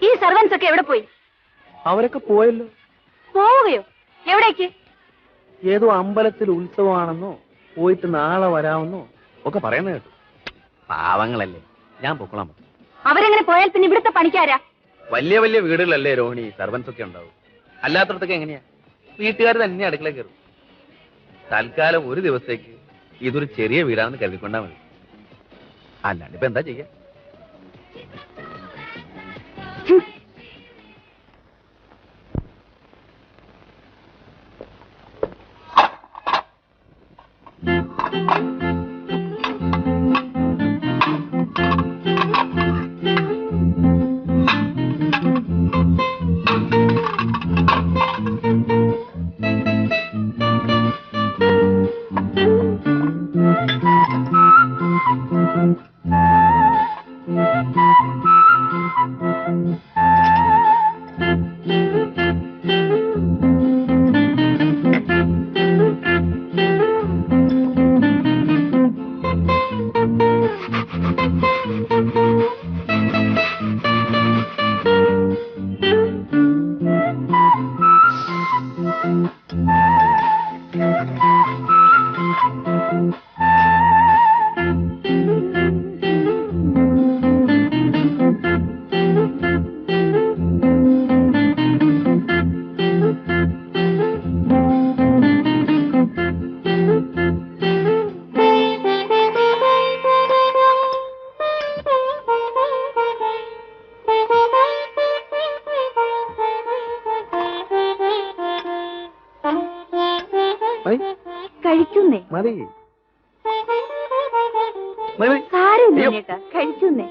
ഈ സർവൻസ് ഒക്കെ എവിടെ പോയി? അവരൊക്കെ പോയല്ലോ. പോവുകയോ? എവിടേക്ക്? ഏതോ അമ്പലത്തിൽ ഉത്സവമാണെന്നോ പോയിട്ട് നാളെ വരാമെന്നോ ഒക്കെ പറയുന്നത് കേട്ടു. പാവങ്ങളല്ലേ, ഞാൻ പൊക്കോളാം. അവരെങ്ങനെ പോയാൽ പിന്നെ ഇവിടുത്തെ പണിക്കാരാ? വലിയ വലിയ വീടുകളല്ലേ രോഹിണി, സർവൻസ് ഒക്കെ ഉണ്ടാവും. അല്ലാത്തടത്തൊക്കെ എങ്ങനെയാ? വീട്ടുകാർ തന്നെ അടുക്കള കയറും. തൽക്കാലം ഒരു ദിവസത്തേക്ക് ഇതൊരു ചെറിയ വീടാണെന്ന് കരുതിക്കൊണ്ടാ മതി. അല്ലാണ്ട് ഇപ്പൊ എന്താ ചെയ്യാ?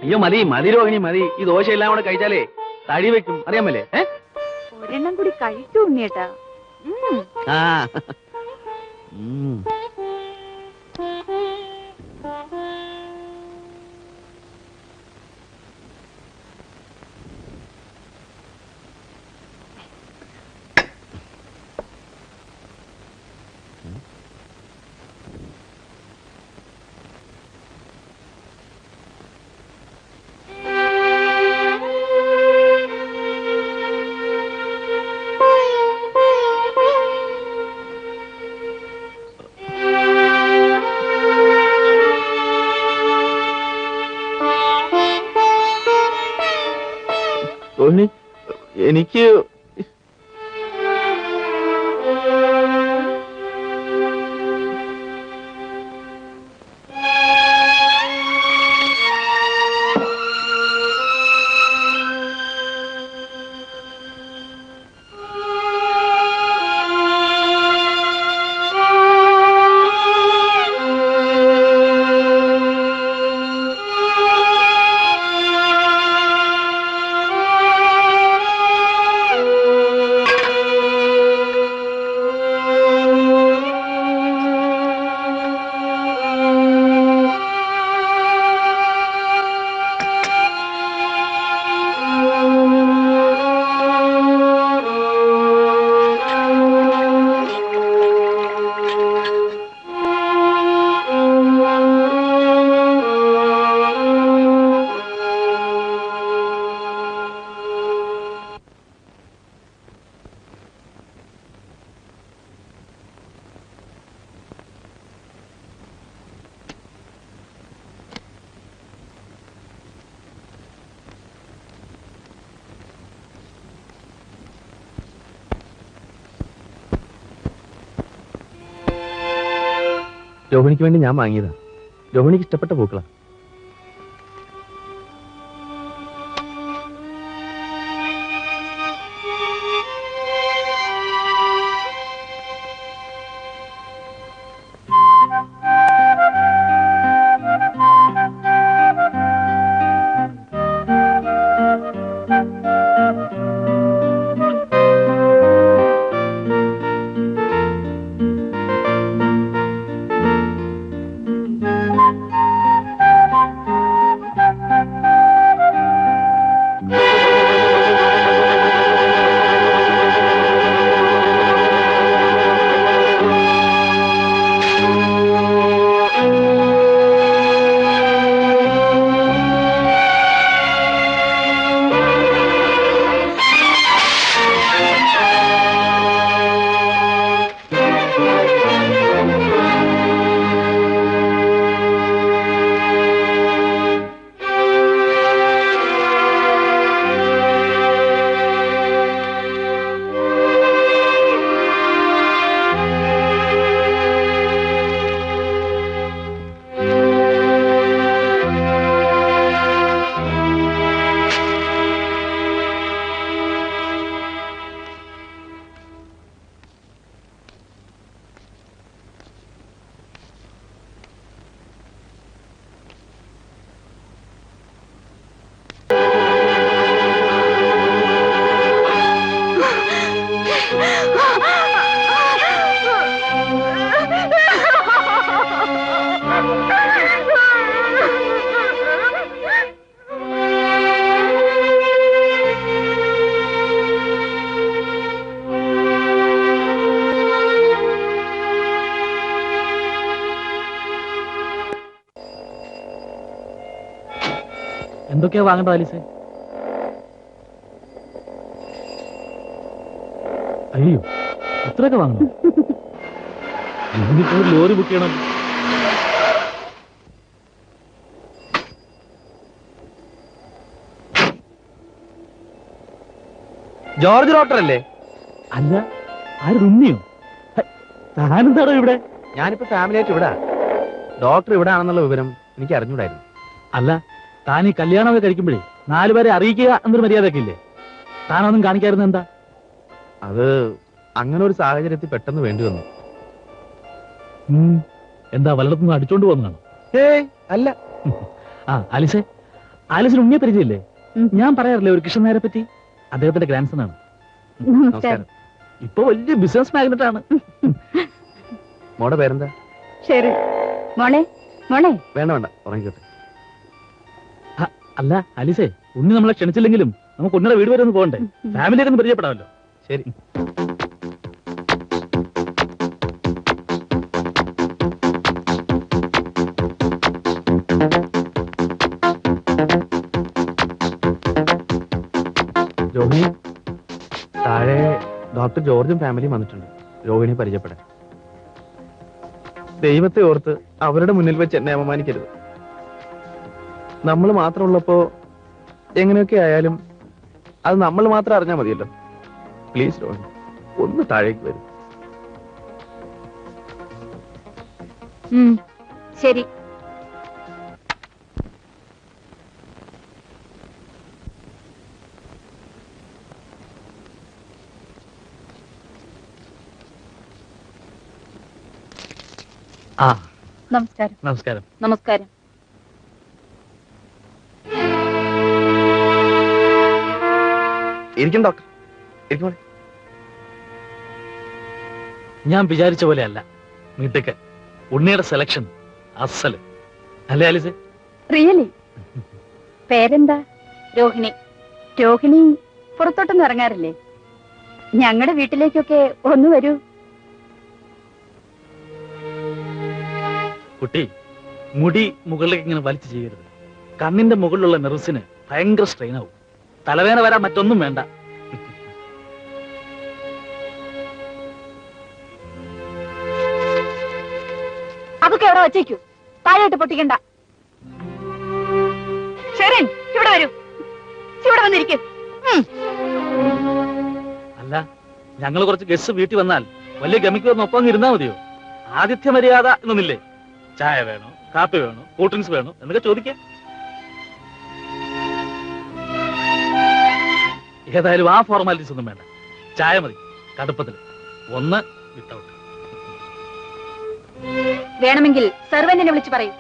അയ്യോ മതി മതി രോഹിണി മതി. ഈ ദോശ എല്ലാം കൂടെ കഴിച്ചാലേ തടി വെക്കും, അറിയാമല്ലേ? ഒരെണ്ണം കൂടി കഴിക്കൂ ഉണ്ണിയേട്ടാ. ആ എനിക്ക് രോഹിണിക്ക് വേണ്ടി ഞാൻ വാങ്ങിയതാ. രോഹിണിക്ക് ഇഷ്ടപ്പെട്ട പൂക്കളാ. എന്തൊക്കെയാ വാങ്ങേണ്ടത് ആലിസേ? അയ്യോ, ഇത്രയൊക്കെ വാങ്ങണം? എന്നിട്ട് ഒരു ലോറി ബുക്ക് ചെയ്യണം. ജോർജ് ഡോക്ടർ അല്ലേ? അല്ല, ആര് ഉണ്ണിയോ? താനെന്താണോ ഇവിടെ? ഞാനിപ്പോ ഫാമിലി ആയിട്ട് ഇവിടെ. ഡോക്ടർ ഇവിടെ ആണെന്നുള്ള വിവരം എനിക്ക് അറിഞ്ഞൂടായിരുന്നു. അല്ല, താൻ ഈ കല്യാണമൊക്കെ കഴിക്കുമ്പോഴേ 4 പേരെ അറിയിക്കുക എന്നൊരു മര്യാദയൊക്കെ ഇല്ലേ? താനൊന്നും കാണിക്കാറുണ്ട് എന്താ? അത് അങ്ങനെ ഒരു സാഹചര്യത്തിൽ പെട്ടെന്ന് വേണ്ടി വന്നു. എന്താ വല്ലയിടത്തുനിന്ന് അടിച്ചോണ്ട് പോകുന്നതാണോ? ഏയ് അല്ല. ആ ആലിസേ, ആലിസിന് ഉണ്ണിയെ പരിചയമില്ലേ? ഞാൻ പറയാറില്ലേ ഒരു കൃഷ്ണൻ നായരെ പറ്റി? അദ്ദേഹത്തിന്റെ ഗ്രാൻഡ് സൺ ആണ്. നമസ്കാരം. ഇപ്പൊ വലിയ ബിസിനസ് മാഗ്നറ്റ് ആണ്. മോടെ പേരെന്താ? ശരി മോളെ. മോളെ വേണ്ട വേണ്ട, ഉറങ്ങിക്കോട്ടെ. അല്ല ആലിസേ, ഉണ്ണി നമ്മളെ ക്ഷണിച്ചില്ലെങ്കിലും നമുക്ക് ഉണ്ണിയുടെ വീട് വരെ ഒന്ന് പോകണ്ടേ? ഫാമിലിയൊക്കെ ഒന്ന് പരിചയപ്പെടാമല്ലോ. ശരി. രോഹിണി, താഴെ ഡോക്ടർ ജോർജും ഫാമിലിയും വന്നിട്ടുണ്ട് രോഹിണിയെ പരിചയപ്പെടാൻ. ദൈവത്തെ ഓർത്ത് അവരുടെ മുന്നിൽ വെച്ച് എന്നെ അപമാനിക്കരുത്. നമ്മൾ മാത്രമുള്ളപ്പോ എങ്ങനെയൊക്കെ ആയാലും അത് നമ്മൾ മാത്രം അറിഞ്ഞാൽ മതിയല്ലോ. പ്ലീസ് രോഹിണി, ഒന്ന് താഴേക്ക് വരും. ശരി. ആ നമസ്കാരം. നമസ്കാരം. നമസ്കാരം. ഇരിക്കും ഡോക്ടർ, ഇരിക്കും. ഞാൻ വിചാരിച്ച പോലെ അല്ല വീട്ടിക്ക് ഉണ്ണിയുടെ സെലക്ഷൻ അസല് അല്ലേ ആലിസേ? റിയലി? പേരെന്താ? രോഹിണി. രോഹിണി പുറത്തോട്ടൊന്നും ഇറങ്ങാറില്ലേ? ഞങ്ങളുടെ വീട്ടിലേക്കൊക്കെ ഒന്ന് വരൂ. കുട്ടി, മുടി മുകളിലേക്ക് ഇങ്ങനെ വലിച്ചു ചെയ്യരുത്. കണ്ണിന്റെ മുകളിലുള്ള നെർവ്സിന് ഭയങ്കര സ്ട്രെയിൻ ആവും. തലവേദന വരാൻ മറ്റൊന്നും വേണ്ട. അതൊക്കെ എവിടെ വച്ചേക്കൂ, താഴോട്ട് പൊട്ടിക്കണ്ട. ശരൺ, ഇവിടെ വരൂ. ഇവിടെ വന്നിരിക്കും. അല്ല, ഞങ്ങൾ കുറച്ച് ഗസ്റ്റ് വീട്ടിൽ വന്നാൽ വലിയ ഗമിക്കൊന്നും ഒപ്പം ഇരുന്നാ മതിയോ? ആതിഥ്യ മര്യാദ എന്നൊന്നില്ലേ? ചായ വേണോ, കാപ്പി വേണോ, കൂൾ ഡ്രിങ്ക്സ് വേണോ എന്നൊക്കെ ചോദിക്കാം. ഏതായാലും ആ ഫോർമാലിറ്റീസ് ഒന്നും വേണ്ട. ചായ മതി, കടുപ്പത്തിൽ. ഒന്ന് വിത്തൗട്ട്. വേണമെങ്കിൽ സെർവന്റിനെ വിളിച്ചു പറയൂ.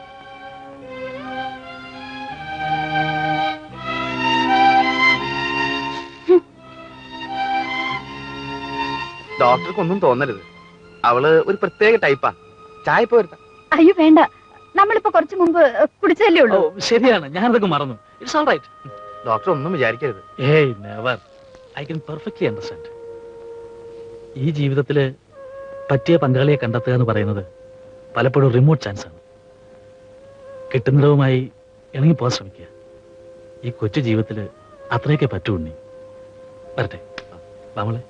ഡോക്ടർക്കൊന്നും തോന്നരുത്, അവള് ഒരു പ്രത്യേക ടൈപ്പാ. ചായ ഇപ്പൊ വരുത്താം. അയ്യോ വേണ്ട, നമ്മളിപ്പോ കുറച്ചു മുമ്പ് കുടിച്ചതല്ലേ ഉള്ളൂ. ശരിയാണ്, ഞാനതൊക്കെ മറന്നു. It's all right. ഡോക്ടർ ഒന്നും വിചാരിക്കരുത്. ഏയ് never. I can perfectly understand. ഈ ജീവിതത്തില് പറ്റിയ പങ്കാളിയെ കണ്ടെത്തുക എന്ന് പറയുന്നത് പലപ്പോഴും റിമോട്ട് ചാൻസ് ആണ്. കിട്ടുന്നിടവുമായി ഇണങ്ങി പോകാൻ ശ്രമിക്കുക. ഈ കൊച്ചു ജീവിതത്തില് അത്രയൊക്കെ പറ്റൂ ഉണ്ണി. വരട്ടെ നമ്മളെ.